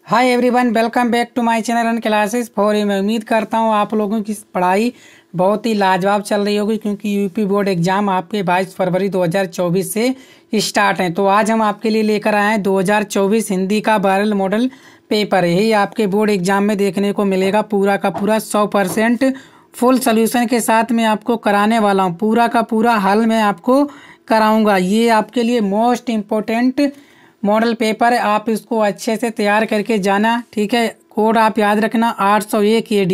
Hi everyone, welcome back to my channel and classes for मैं उम्मीद करता हूँ आप लोगों की पढ़ाई बहुत ही लाजवाब चल रही होगी, क्योंकि यूपी बोर्ड एग्जाम आपके 22 फरवरी 2024 से स्टार्ट हैं। तो आज हम आपके लिए लेकर आए हैं 2024 हिंदी का वायरल मॉडल पेपर। यही आपके बोर्ड एग्जाम में देखने को मिलेगा। पूरा का पूरा 100% फुल सोल्यूशन के साथ मैं आपको कराने वाला हूँ। पूरा का पूरा हल मैं आपको कराऊँगा। ये आपके लिए मोस्ट इम्पोर्टेंट मॉडल पेपर है। आप इसको अच्छे से तैयार करके जाना, ठीक है। कोड आप याद रखना 801 AD।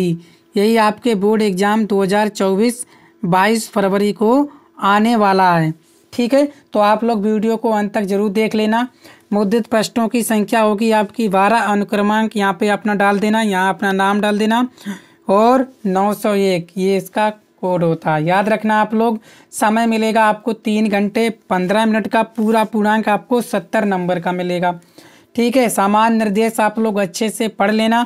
यही आपके बोर्ड एग्जाम 2024 22 फरवरी को आने वाला है, ठीक है। तो आप लोग वीडियो को अंत तक जरूर देख लेना। मुद्रित प्रश्नों की संख्या होगी आपकी 12। अनुक्रमांक यहाँ पे अपना डाल देना, यहाँ अपना नाम डाल देना और 901 ये इसका कोड होता है। याद रखना आप लोग। समय मिलेगा आपको 3 घंटे 15 मिनट का। पूरा पूर्णांक आपको 70 नंबर का मिलेगा, ठीक है। सामान्य निर्देश आप लोग अच्छे से पढ़ लेना।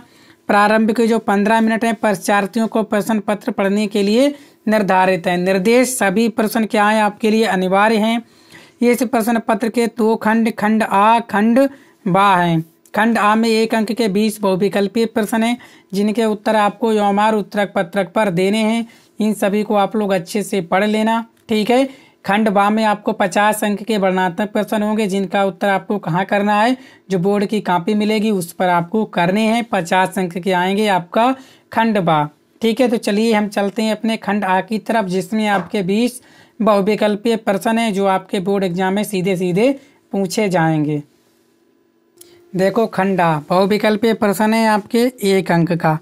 प्रारंभ के जो 15 मिनट हैं परीक्षार्थियों को प्रश्न पत्र पढ़ने के लिए निर्धारित है। निर्देश सभी प्रश्न क्या है आपके लिए अनिवार्य हैं। ये इस प्रश्न पत्र के 2 खंड, खंड आ खंड बा हैं। खंड आ में 1 अंक के 20 बहुविकल्पीय प्रश्न हैं, जिनके उत्तर आपको यौमार उत्तरक पत्रक पर देने हैं। इन सभी को आप लोग अच्छे से पढ़ लेना, ठीक है। खंड बा में आपको 50 अंक के वर्णनात्मक प्रश्न होंगे, जिनका उत्तर आपको कहाँ करना है, जो बोर्ड की कॉपी मिलेगी उस पर आपको करने हैं। 50 अंक के आएंगे आपका खंड बा, ठीक है। तो चलिए हम चलते हैं अपने खंड आ की तरफ, जिसमें आपके 20 बहुविकल्पीय प्रश्न हैं, जो आपके बोर्ड एग्जाम में सीधे सीधे पूछे जाएंगे। देखो खंड आ बहुविकल्पीय प्रश्न है आपके 1 अंक का।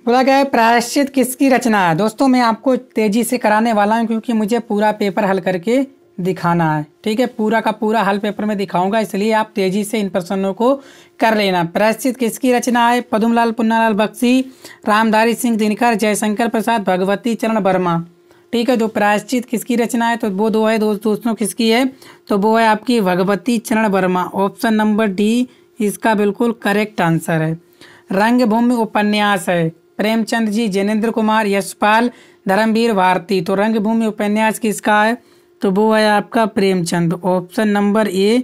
बोला गया है प्रायश्चित किसकी रचना है। दोस्तों मैं आपको तेजी से कराने वाला हूं, क्योंकि मुझे पूरा पेपर हल करके दिखाना है, ठीक है। पूरा का पूरा हल पेपर में दिखाऊंगा, इसलिए आप तेजी से इन प्रश्नों को कर लेना। प्रायश्चित किसकी रचना है। पद्मलाल पुन्नालाल बख्शी, रामधारी सिंह दिनकर, जयशंकर प्रसाद, भगवती चरण वर्मा, ठीक है। तो प्रायश्चित किसकी रचना है, तो वो दो है दोस्तों किसकी है, तो वो है आपकी भगवती चरण वर्मा। ऑप्शन नंबर डी इसका बिल्कुल करेक्ट आंसर है। रंगभूमि उपन्यास है प्रेमचंद जी, जैनेन्द्र कुमार, यशपाल, धर्मवीर भारती। तो रंगभूमि उपन्यास किसका है, तो वो है आपका Premchand. Option number A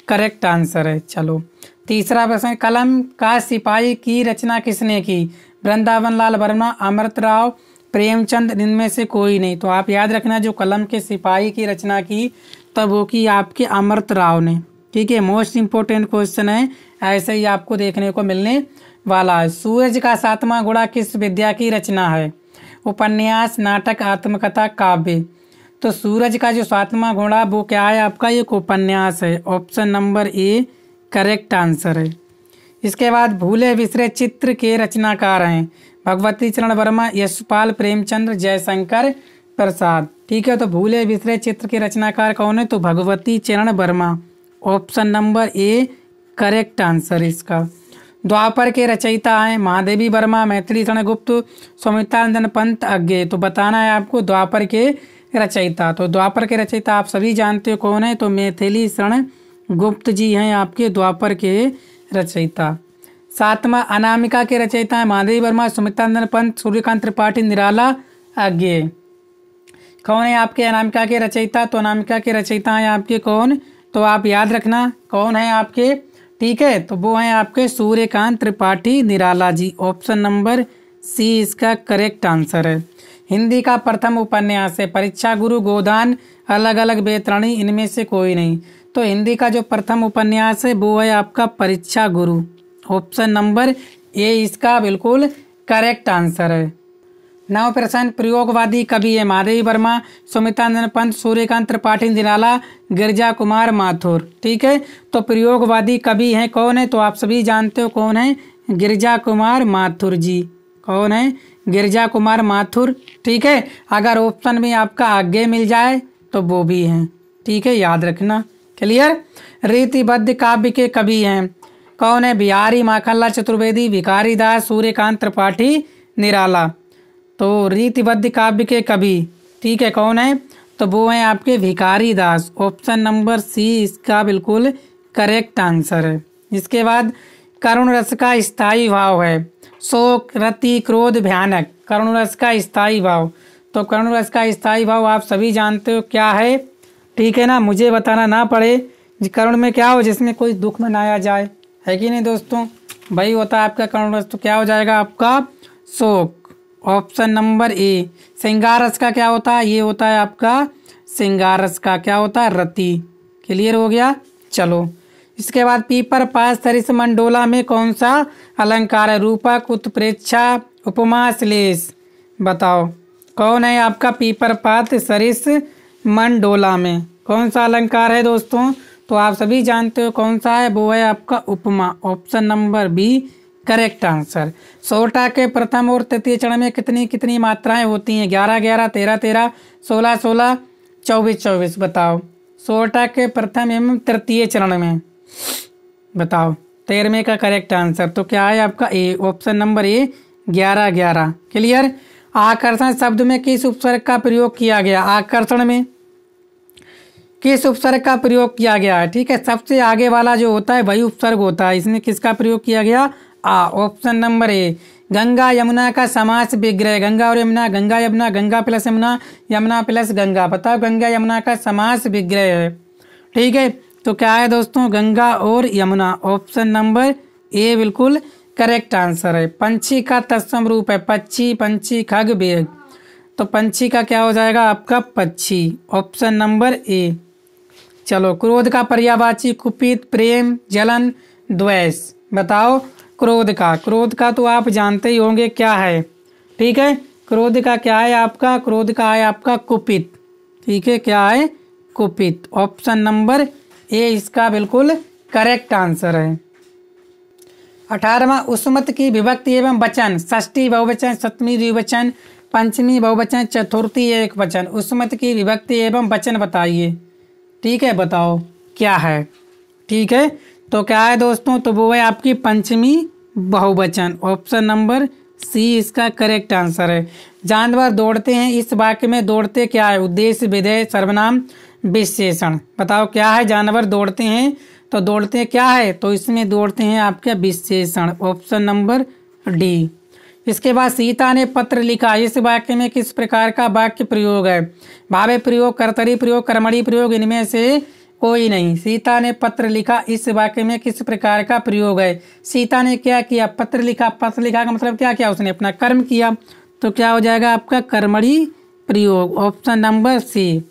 correct answer है। चलो तीसरा प्रश्न, कलम का सिपाही की रचना किसने की। वृंदावन लाल वर्मा, अमृत राव, प्रेमचंद, इनमें से कोई नहीं। तो आप याद रखना जो कलम के सिपाही की रचना की तब वो की आपके अमृत राव ने, ठीक है। मोस्ट इम्पोर्टेंट क्वेश्चन है, ऐसे ही आपको देखने को मिलने वाला है। सूरज का 7वां घोड़ा किस विद्या की रचना है। उपन्यास, नाटक, आत्मकथा, काव्य। तो सूरज का जो 7वां घोड़ा वो क्या है आपका, एक उपन्यास है। Option number A correct answer है। इसके बाद भूले बिसरे चित्र के रचनाकार हैं भगवती चरण वर्मा, यशपाल, प्रेमचंद्र, जयशंकर प्रसाद, ठीक है। तो भूले बिसरे चित्र के रचनाकार कौन है, तो भगवती चरण Verma. Option number A correct answer इसका। द्वापर के रचयिता हैं महादेवी वर्मा, मैथिली शरण गुप्त, सौमित्रानंदन पंत अज्ञे। तो बताना है आपको द्वापर के रचयिता। तो द्वापर के रचयिता आप सभी जानते हो कौन है, तो मैथिली शरण गुप्त जी हैं आपके द्वापर के रचयिता। 7वां अनामिका के रचयिता हैं महादेवी वर्मा, सुमित्रानंदन पंत, सूर्यकांत त्रिपाठी, निराला अज्ञे। कौन है आपके अनामिका के रचयिता, तो अनामिका के रचयिता हैं आपके कौन, तो आप याद रखना कौन है आपके, ठीक है। तो वो हैं आपके Suryakant Tripathi, Nirala ji. Option number C इसका करेक्ट आंसर है। हिंदी का प्रथम उपन्यास है परीक्षा गुरु, गोदान, अलग अलग बेतरणी, इनमें से कोई नहीं। तो हिंदी का जो प्रथम उपन्यास है वो है आपका परीक्षा गुरु। ऑप्शन नंबर ए इसका बिल्कुल करेक्ट आंसर है। 9 प्रश्न, प्रयोगवादी कवि है महादेवी वर्मा, सुमित्रानंदन पंत, सूर्यकांत त्रिपाठी, निराला, गिरजा कुमार माथुर, ठीक है। तो प्रयोगवादी कवि हैं कौन है, तो आप सभी जानते हो कौन है, गिरजा कुमार माथुर जी। कौन है, गिरजा कुमार माथुर, ठीक है। अगर ऑप्शन में आपका आगे मिल जाए तो वो भी हैं, ठीक है, याद रखना। क्लियर। रीतिबद्ध काव्य के कवि हैं कौन है, बिहारी माखनलाल चतुर्वेदी, भिखारी दास, सूर्यकांत त्रिपाठी, निराला। तो रीतिबद्ध काव्य के कवि, ठीक है, कौन है, तो वो हैं आपके भिखारी दास। ऑप्शन नंबर सी इसका बिल्कुल करेक्ट आंसर है। इसके बाद करुण रस का स्थायी भाव है शोक, रति, क्रोध, भयानक। करुण रस का स्थायी भाव, तो करुण रस का स्थायी भाव आप सभी जानते हो क्या है, ठीक है ना, मुझे बताना ना पड़े। करुण में क्या हो, जिसमें कोई दुख मनाया जाए, है कि नहीं दोस्तों, वही होता है आपका करुण रस। तो क्या हो जाएगा आपका शोक, ऑप्शन नंबर ए। श्रृंगार रस का क्या होता है, ये होता है आपका श्रृंगार रस का क्या होता है रति। क्लियर हो गया। चलो इसके बाद पीपर पास सरिस मंडोला में कौन सा अलंकार है, रूपक, उत्प्रेक्षा, उपमा, श्लेष। बताओ कौन है आपका पीपर पात सरिस मंडोला में कौन सा अलंकार है दोस्तों। तो आप सभी जानते हो कौन सा है, वो है आपका उपमा, option number B correct answer. सोटा के प्रथम और तृतीय चरण में कितनी कितनी मात्राएं होती हैं, 11 11, 13 13, 16 16, 24 24। बताओ सोटा के प्रथम एवं तृतीय चरण में बताओ 13वें का करेक्ट आंसर। तो क्या है आपका ए, ऑप्शन नंबर ए 11 11। क्लियर। आकर्षण शब्द में किस उपसर्ग का प्रयोग किया गया, आकर्षण में किस उपसर्ग का प्रयोग किया गया है। ठीक है, सबसे आगे वाला जो होता है वही उपसर्ग होता है, इसमें किसका प्रयोग किया गया, आ, option number A. Ganga Yamuna का समास विग्रह, गंगा और यमुना, गंगा यमुना, गंगा प्लस यमुना, यमुना प्लस गंगा। बताओ गंगा यमुना का समास विग्रह है। ठीक है, तो क्या है दोस्तों, गंगा और यमुना, ऑप्शन नंबर ए बिल्कुल करेक्ट आंसर है। पंछी का तत्सम रूप है, पक्षी, पंछी, खग, बेग। तो पंछी का क्या हो जाएगा आपका पक्षी, ऑप्शन नंबर ए। चलो क्रोध का पर्यायवाची कुपित, प्रेम, जलन, द्वेष। बताओ क्रोध का तो आप जानते ही होंगे क्या है। ठीक है, क्रोध का क्या है आपका, क्रोध का है आपका कुपित। ठीक है, क्या है कुपित, ऑप्शन नंबर ए इसका बिल्कुल करेक्ट आंसर है। 18वां उसमत की विभक्ति एवं वचन, षष्ठी बहुवचन, सप्तमी द्विवचन, पंचमी बहुवचन, चतुर्थी एक वचन। उसमत की विभक्ति एवं वचन बताइए। ठीक है, बताओ क्या है। ठीक है, तो क्या है दोस्तों, तो वो है आपकी पंचमी बहुवचन, ऑप्शन नंबर सी इसका करेक्ट आंसर है। जानवर दौड़ते हैं, इस वाक्य में दौड़ते क्या है, उद्देश्य, विधेय, सर्वनाम, विशेषण। बताओ क्या है, जानवर दौड़ते हैं तो दौड़ते क्या है, तो इसमें दौड़ते हैं आपके विशेषण, ऑप्शन नंबर डी। इसके बाद सीता ने पत्र लिखा, इस वाक्य में किस प्रकार का वाक्य प्रयोग है, भावे प्रयोग, कर्तरी प्रयोग, कर्मणी प्रयोग, इनमें से कोई नहीं। सीता ने पत्र लिखा, इस वाक्य में किस प्रकार का प्रयोग है, सीता ने क्या किया, पत्र लिखा। पत्र लिखा का मतलब क्या किया, उसने अपना कर्म किया। तो क्या हो जाएगा आपका कर्मणी प्रयोग, ऑप्शन नंबर सी।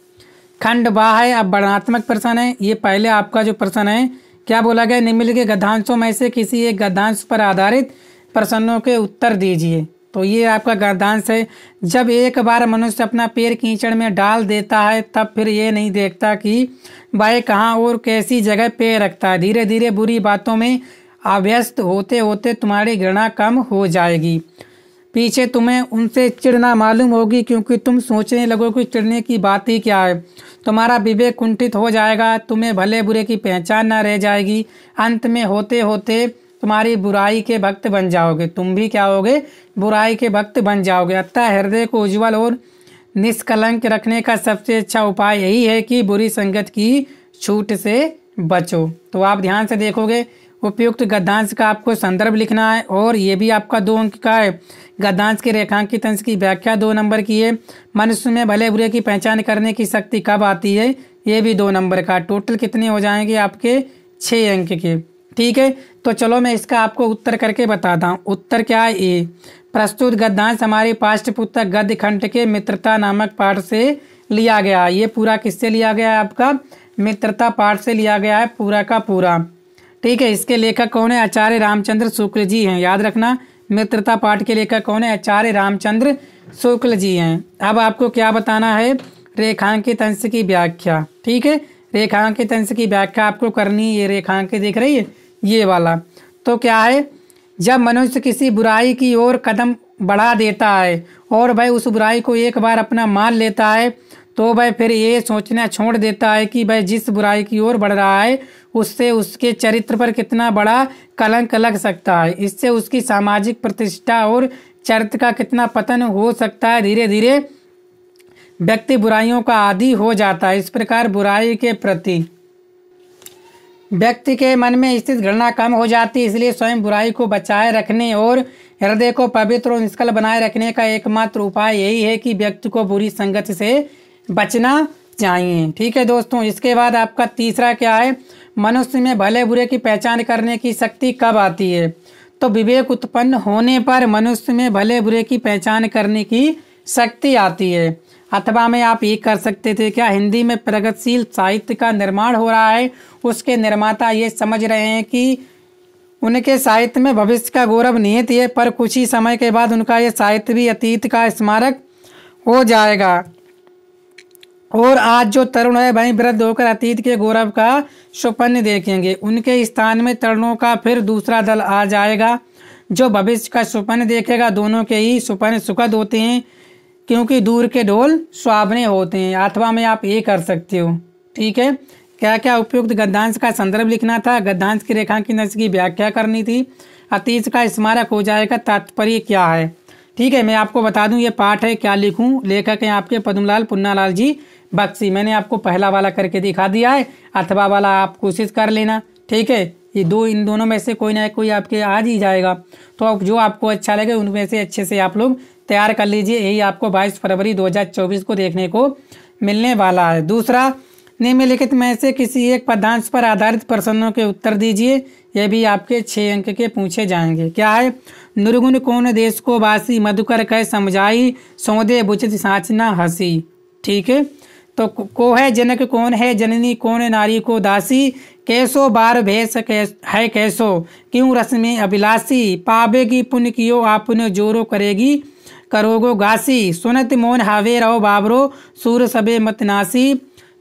खंड बा है, अब वर्णनात्मक प्रश्न है। ये पहले आपका जो प्रश्न है, क्या बोला गया, निम्नलिखित के गद्यांशों में से किसी एक गद्यांश पर आधारित प्रश्नों के उत्तर दीजिए। तो ये आपका गद्यांश है। जब एक बार मनुष्य अपना पैर कीचड़ में डाल देता है, तब फिर ये नहीं देखता कि वह कहाँ और कैसी जगह पैर रखता है। धीरे धीरे बुरी बातों में अभ्यस्त होते होते तुम्हारी घृणा कम हो जाएगी। पीछे तुम्हें उनसे चिढ़ना मालूम होगी, क्योंकि तुम सोचने लगोगे कि चिढ़ने की बात ही क्या है। तुम्हारा विवेक कुंठित हो जाएगा, तुम्हें भले बुरे की पहचान न रह जाएगी। अंत में होते होते तुम्हारी बुराई के भक्त बन जाओगे, तुम भी क्या होगे, बुराई के भक्त बन जाओगे। अतः हृदय को उज्जवल और निष्कलंक रखने का सबसे अच्छा उपाय यही है कि बुरी संगत की छूट से बचो। तो आप ध्यान से देखोगे, उपयुक्त गद्यांश का आपको संदर्भ लिखना है, और ये भी आपका 2 अंक का है। गद्यांश के रेखांकित अंश की व्याख्या 2 नंबर की है। मनुष्य में भले बुरे की पहचान करने की शक्ति कब आती है, ये भी 2 नंबर का। टोटल कितने हो जाएंगे आपके, 6 अंक के। ठीक है, तो चलो मैं इसका आपको उत्तर करके बताता हूँ। उत्तर क्या है, ए। प्रस्तुत गद्यांश हमारे पाठ्य पुस्तक गद्य खंड के मित्रता नामक पाठ से लिया गया। ये पूरा किससे लिया गया है, आपका मित्रता पाठ से लिया गया है पूरा का पूरा। ठीक है, इसके लेखक कौन है, आचार्य रामचंद्र शुक्ल जी हैं। याद रखना, मित्रता पाठ के लेखक कौन है, आचार्य रामचंद्र शुक्ल जी हैं। अब आपको क्या बताना है, रेखांकित अंश की व्याख्या। ठीक है, रेखांकित अंश की व्याख्या आपको करनी है। ये रेखांकित दिख रही है, ये वाला। तो क्या है, जब मनुष्य किसी बुराई की ओर कदम बढ़ा देता है और वह उस बुराई को एक बार अपना मान लेता है, तो वह फिर ये सोचना छोड़ देता है कि वह जिस बुराई की ओर बढ़ रहा है उससे उसके चरित्र पर कितना बड़ा कलंक लग सकता है। इससे उसकी सामाजिक प्रतिष्ठा और चरित्र का कितना पतन हो सकता है। धीरे धीरे व्यक्ति बुराइयों का आदी हो जाता है। इस प्रकार बुराई के प्रति व्यक्ति के मन में स्थित घृणा कम हो जाती है। इसलिए स्वयं बुराई को बचाए रखने और हृदय को पवित्र और निष्कल बनाए रखने का एकमात्र उपाय यही है कि व्यक्ति को बुरी संगत से बचना चाहिए। ठीक है दोस्तों, इसके बाद आपका तीसरा क्या है, मनुष्य में भले बुरे की पहचान करने की शक्ति कब आती है? तो विवेक उत्पन्न होने पर मनुष्य में भले बुरे की पहचान करने की शक्ति आती है। अथवा में आप ये कर सकते थे क्या, हिंदी में प्रगतिशील साहित्य का निर्माण हो रहा है, उसके निर्माता ये समझ रहे हैं कि उनके साहित्य में भविष्य का गौरव निहित है, पर कुछ ही समय के बाद उनका ये साहित्य भी अतीत का स्मारक हो जाएगा और आज जो तरुण है वही वृद्ध होकर अतीत के गौरव का स्वप्न देखेंगे। उनके स्थान में तरुणों का फिर दूसरा दल आ जाएगा जो भविष्य का स्वप्न देखेगा। दोनों के ही स्वप्न सुखद होते हैं क्योंकि दूर के ढोल सुहावने होते हैं। अथवा में आप ये कर सकते हो, ठीक है। क्या क्या उपयुक्त गद्यांश का संदर्भ लिखना था, गद्यांश की रेखांकित अंश की व्याख्या करनी थी, अतीत का स्मारक हो जाएगा, तात्पर्य क्या है, ठीक है। मैं आपको बता दूं ये पाठ है, क्या लिखूं। लेखक हैं आपके पद्मलाल पुन्नालाल जी बख्शी। मैंने आपको पहला वाला करके दिखा दिया है, अथवा वाला आप कोशिश कर लेना, ठीक है। ये इन दोनों में से कोई ना कोई आपके आज ही जाएगा, तो अब जो आपको अच्छा लगे उनमें से अच्छे से आप लोग तैयार कर लीजिए। यही आपको 22 फरवरी 2024 को देखने को मिलने वाला है। दूसरा, निम्नलिखित में से किसी एक पदांश पर आधारित प्रश्नों के उत्तर दीजिए। यह भी आपके 6 अंक के पूछे जाएंगे। क्या है, निर्गुण कौन देश को वासी, मधुकर कह समझाई, सौदे बुचित साचना हंसी, ठीक है। तो को है जनक, कौन है जननी, कौन नारी को दासी, कैसो बार भेष है कैसो, क्यों रस में अभिलाषी, पावेगी पुण्य कियो आपने जोरो करेगी करोगो घासी, सुनत मोन हावे रहो बाबरो सूर सबे मतनासी।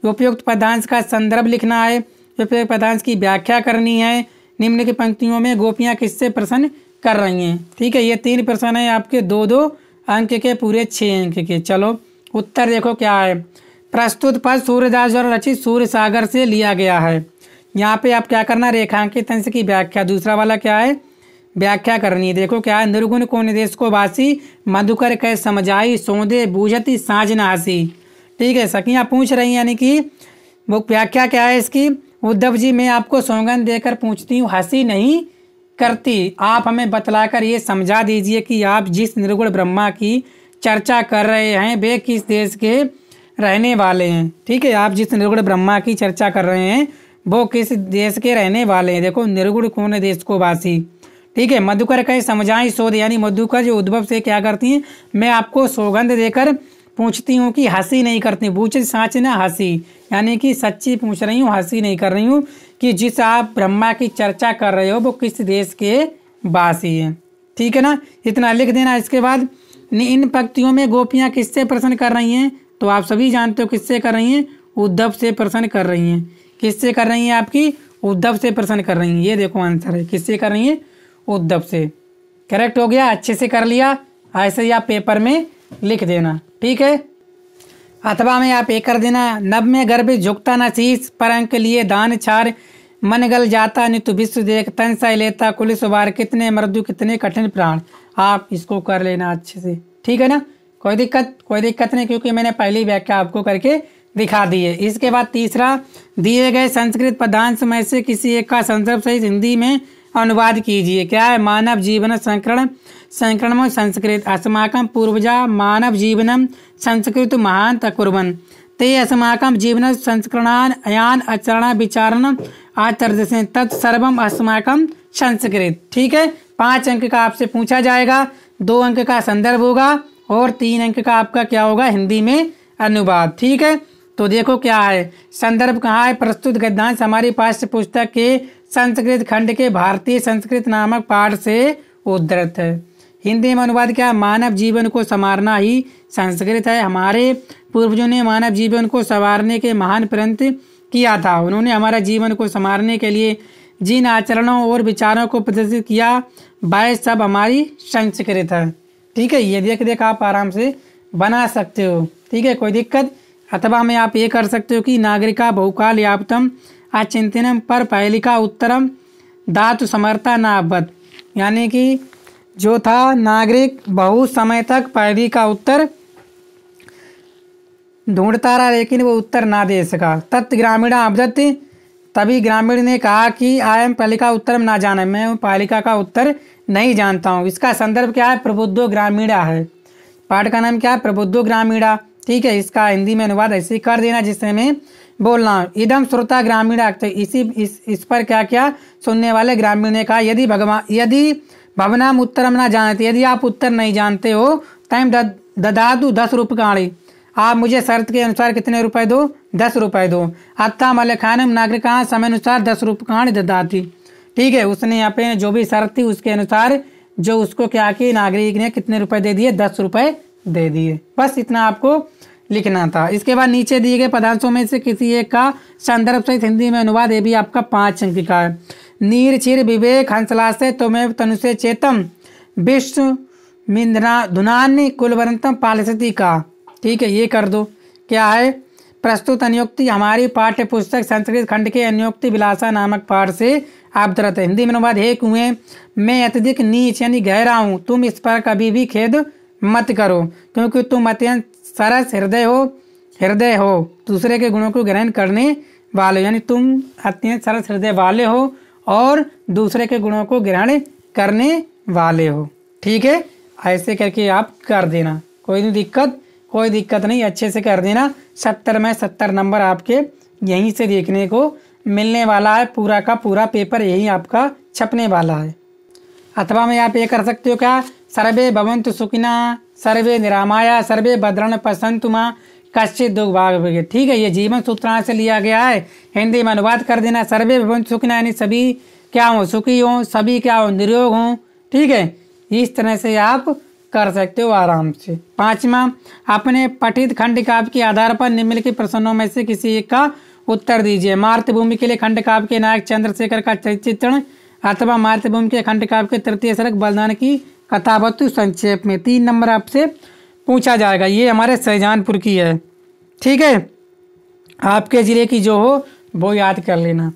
उपयुक्त पदांश का संदर्भ लिखना है, उपयुक्त पदांश की व्याख्या करनी है। निम्न की पंक्तियों में गोपियां किससे प्रसन्न कर रही हैं, ठीक है। ये 3 प्रश्न है आपके 2-2 अंक के, पूरे 6 अंक के। चलो उत्तर देखो क्या है। प्रस्तुत पद सूर्यदास द्वारा रचित सूर्य सागर से लिया गया है। यहाँ पे आप क्या करना, रेखांकित अंश की व्याख्या। दूसरा वाला क्या है, व्याख्या करनी है। देखो क्या है, निर्गुण को निदेश को वासी, मधुकर कह समझाई, सौंदे बूझती साँझ न हंसी, ठीक है। सखियाँ पूछ रही हैं, यानी कि वो व्याख्या क्या है इसकी। उद्धव जी, मैं आपको सौगंध देकर पूछती हूँ, हंसी नहीं करती। आप हमें बतलाकर ये समझा दीजिए कि आप जिस निर्गुण ब्रह्मा की चर्चा कर रहे हैं वे किस देश के रहने वाले हैं, ठीक है। आप जिस निर्गुण ब्रह्मा की चर्चा कर रहे हैं वो किस देश के रहने वाले हैं। देखो, निर्गुण कौन देश को वासी, ठीक है। मधुकर कहे समझाई शोध, यानी मधुकर जो उद्भव से क्या करती हैं, मैं आपको सौगंध देकर पूछती हूँ कि हंसी नहीं करती। बूझ साँच ना हंसी, यानी कि सच्ची पूछ रही हूँ, हंसी नहीं कर रही हूँ, कि जिस आप ब्रह्मा की चर्चा कर रहे हो वो किस देश के वासी हैं, ठीक है ना। इतना लिख देना। इसके बाद इन पंक्तियों में गोपियाँ किससे प्रसन्न कर रही हैं, तो आप सभी जानते हो किससे कर रही हैं, उद्धव से प्रसन्न कर रही हैं। किससे कर रही हैं, आपकी उद्धव से प्रसन्न कर रही हैं। ये देखो आंसर है, किससे कर रही हैं, उद्धव से। करेक्ट हो गया, अच्छे से कर लिया। ऐसे ही आप पेपर में लिख देना, ठीक है। अथवा में आप ये कर देना, नभ में गर्भ झुकता न शीश, पर अंक लिए दान छार, मन गल जाता नित्य विश्व देख, तन सह लेता कुल सुवार, कितने मृदु कितने कठिन प्राण। आप इसको कर लेना अच्छे से, ठीक है ना। कोई दिक्कत नहीं, क्योंकि मैंने पहली व्याख्या आपको करके दिखा दी है। इसके बाद तीसरा, दिए गए संस्कृत पदांश में से किसी एक का संदर्भ सहित हिंदी में अनुवाद कीजिए। क्या है, मानव जीवन संकरणम संस्कृत, अस्माकं पूर्वजा मानव जीवनम संस्कृत महान तकुर्वन्, ते अस्माकं जीवन संस्करणान अयान आचरण विचारण आचर्यसे तत्सर्वम अस्माकं संस्कृत, ठीक है। 5 अंक का आपसे पूछा जाएगा, 2 अंक का संदर्भ होगा और 3 अंक का आपका क्या होगा, हिंदी में अनुवाद, ठीक है। तो देखो क्या है, संदर्भ कहाँ है, प्रस्तुत गद्यांश हमारी पाठ्य पुस्तक के संस्कृत खंड के भारतीय संस्कृत नामक पाठ से उद्धृत है। हिंदी में अनुवाद क्या, मानव जीवन को संवारना ही संस्कृत है। हमारे पूर्वजों ने मानव जीवन को संवारने के महान प्रयत्न किया था। उन्होंने हमारा जीवन को संवारने के लिए जिन आचरणों और विचारों को प्रदर्शित किया वह सब हमारी संस्कृत है, ठीक है। ये देख आप आराम से बना सकते हो, ठीक है, कोई दिक्कत। अथवा में आप ये कर सकते हो कि नागरिका बहुकाल यावतम अचिंतनम पर पहलिका उत्तरम धातु समर्था नाभत, यानी कि जो था नागरिक बहुत समय तक पहली का उत्तर ढूंढता रहा लेकिन वो उत्तर ना दे सका। तत् ग्रामीणा अवदत, तभी ग्रामीण ने कहा कि आयम पालिका उत्तरम ना जाना, मैं पालिका का उत्तर नहीं जानता हूँ। इसका संदर्भ क्या है, प्रबुद्धो ग्रामीणा है। पाठ का नाम क्या है, प्रबुद्धो ग्रामीणा, ठीक है। इसका हिंदी में अनुवाद ऐसे कर देना जिससे में बोलना। इदम श्रोता ग्रामीण तो इस पर क्या क्या सुनने वाले ग्रामीण ने कहा, यदि भवनाम उत्तरम ना जानते, यदि आप उत्तर नहीं जानते हो, टाइम ददातु 10 रुपये, आप मुझे शर्त के अनुसार कितने रुपए दो, 10 रुपए दो। अत्ता मल खानम नागरिका समय अनुसार 10 रुपये ददाती। ठीक है, उसने यहाँ पे जो भी शर्त थी उसके अनुसार जो उसको क्या कि नागरिक ने कितने रुपए दे दिए, 10 रुपए दे दिए। बस इतना आपको लिखना था। इसके बाद नीचे दिए गए पदार्थों में से किसी एक का संदर्भ सहित हिंदी में अनुवाद, ये भी आपका 5 अंक का है। नीर चिर विवेक हंसलासे तुम्हें तनुषे चेतम विश्व मिंद्रा धुनान्य कुलवंतम पालसती का। ठीक है, ये कर दो। क्या है, प्रस्तुत अनुक्ति हमारी पाठ्य पुस्तक संस्कृत खंड के अनुक्ति विलासा नामक पाठ से अवतरित है। हिंदी में अनुवाद, हे कुएं मैं अत्यधिक नीच यानी गहरा हूँ, तुम इस पर कभी भी खेद मत करो, क्योंकि तुम अत्यंत सरस हृदय हो, दूसरे के गुणों को ग्रहण करने वाले, यानी तुम अत्यंत सरस हृदय वाले हो और दूसरे के गुणों को ग्रहण करने वाले हो। ठीक है, ऐसे करके आप कर देना, कोई दिक्कत नहीं, अच्छे से कर देना। 70 में 70 नंबर आपके यहीं से देखने को मिलने वाला है। पूरा का पूरा पेपर यही आपका छपने वाला है। अथवा में आप ये कर सकते हो क्या, सर्वे भवन्तु सुखिना सर्वे निरामाया सर्वे भद्राणि पश्यन्तु मा कश्चित् दुर्भाग्यः। ठीक है, ये जीवन सूत्रांश से लिया गया है। हिंदी में अनुवाद कर देना, सर्वे भवन्तु सुखिना यानी सभी क्या हो, सुखी हो, सभी क्या हो, निरोग हो। ठीक है, इस तरह से आप कर सकते हो आराम से। 5वां, अपने पठित खंड काव्य के आधार पर निम्नलिखित प्रश्नों में से किसी एक का उत्तर दीजिए। मातृभूमि के लिए खंड काव्य के नायक चंद्रशेखर का चित्रण, अथवा मातृभूमि के खंड काव्य के तृतीय सर्ग बलिदान की कथावस्तु संक्षेप में। 3 नंबर आपसे पूछा जाएगा। ये हमारे शाहजहानपुर की है। ठीक है, आपके जिले की जो हो वो याद कर लेना।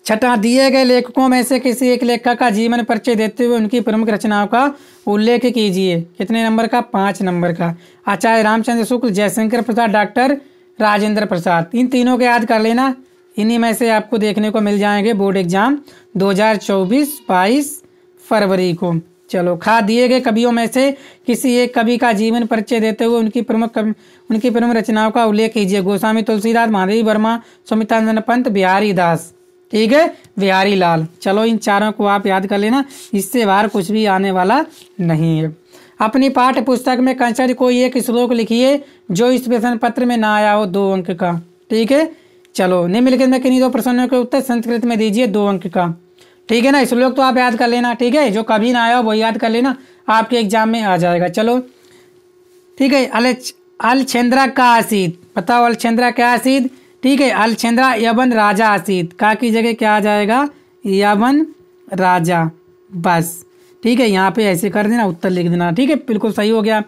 6, दिए गए लेखकों में से किसी एक लेखक का जीवन परिचय देते हुए उनकी प्रमुख रचनाओं का उल्लेख कीजिए। कितने नंबर का, 5 नंबर का। आचार्य रामचंद्र शुक्ल, जयशंकर प्रसाद, डॉक्टर राजेंद्र प्रसाद, इन तीनों के याद कर लेना। इन्हीं में से आपको देखने को मिल जाएंगे बोर्ड एग्जाम 2024-22 फरवरी को। चलो, दिए गए कवियों में से किसी एक कवि का जीवन परिचय देते हुए उनकी प्रमुख रचनाओं का उल्लेख कीजिए। गोस्वामी तुलसीदास, महादेवी वर्मा, सुमित्रानंद पंत, बिहारी दास। ठीक है, बिहारी लाल। चलो, इन चारों को आप याद कर लेना, इससे बाहर कुछ भी आने वाला नहीं है। अपनी पाठ्य पुस्तक में कंचन कोई एक श्लोक लिखिए जो इस प्रश्न पत्र में ना आया हो, 2 अंक का। ठीक है, चलो, निम्नलिखित में किन्हीं 2 प्रश्नों के उत्तर संस्कृत में दीजिए, 2 अंक का। ठीक है ना, श्लोक तो आप याद कर लेना। ठीक है, जो कभी ना आया हो वो याद कर लेना, आपके एग्जाम में आ जाएगा। चलो, ठीक है, अलछेंद्रा का आसीत, बताओ अलछेंद्रा क्या आसीत। ठीक है, अलछेंद्रा यवन राजा आसीत, का की जगह क्या आ जाएगा, यवन राजा। बस ठीक है, यहाँ पे ऐसे कर देना, उत्तर लिख देना। ठीक है, बिल्कुल सही हो गया।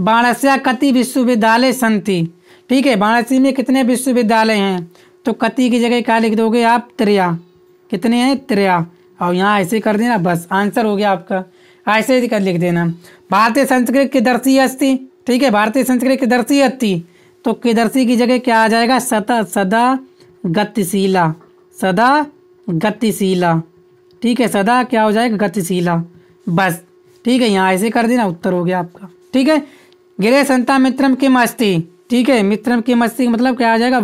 वाराणसी कति विश्वविद्यालय संति। ठीक है, वाराणसी में कितने विश्वविद्यालय हैं, तो कति की जगह क्या लिख दोगे आप, 3। कितने हैं, 3। और यहाँ ऐसे कर देना, बस आंसर हो गया आपका। ऐसे ही कर लिख देना। भारतीय संस्कृत की दर्शी अस्ति। ठीक है, भारतीय संस्कृत की दर्शी अस्ति, तो किदर्शी की जगह क्या आ जाएगा, सदा गतिशीला, सदा गतिशीला। ठीक है, सदा क्या हो जाएगा, गतिशीला। बस ठीक है, यहाँ ऐसे कर देना, उत्तर हो गया आपका। ठीक है, गिरे संता मित्रम किम अस्ति। ठीक है, मित्रम किम अस्ति मतलब क्या आ जाएगा,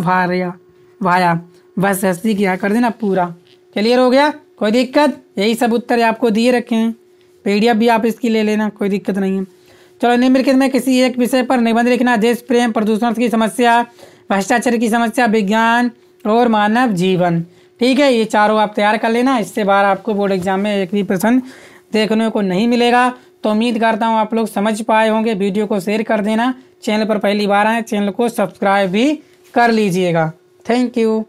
भाया। बस अस्ति क्या कर देना, पूरा क्लियर हो गया। कोई दिक्कत, यही सब उत्तर आपको दिए रखे हैं, PDF भी आप इसकी ले लेना, कोई दिक्कत नहीं है। चलो, निम्नलिखित में किसी एक विषय पर निबंध लिखना। देश प्रेम, प्रदूषण की समस्या, भ्रष्टाचार की समस्या, विज्ञान और मानव जीवन। ठीक है, ये चारों आप तैयार कर लेना, इससे बाहर आपको बोर्ड एग्जाम में एक भी प्रश्न देखने को नहीं मिलेगा। तो उम्मीद करता हूँ आप लोग समझ पाए होंगे। वीडियो को शेयर कर देना, चैनल पर पहली बार आए चैनल को सब्सक्राइब भी कर लीजिएगा। Thank you.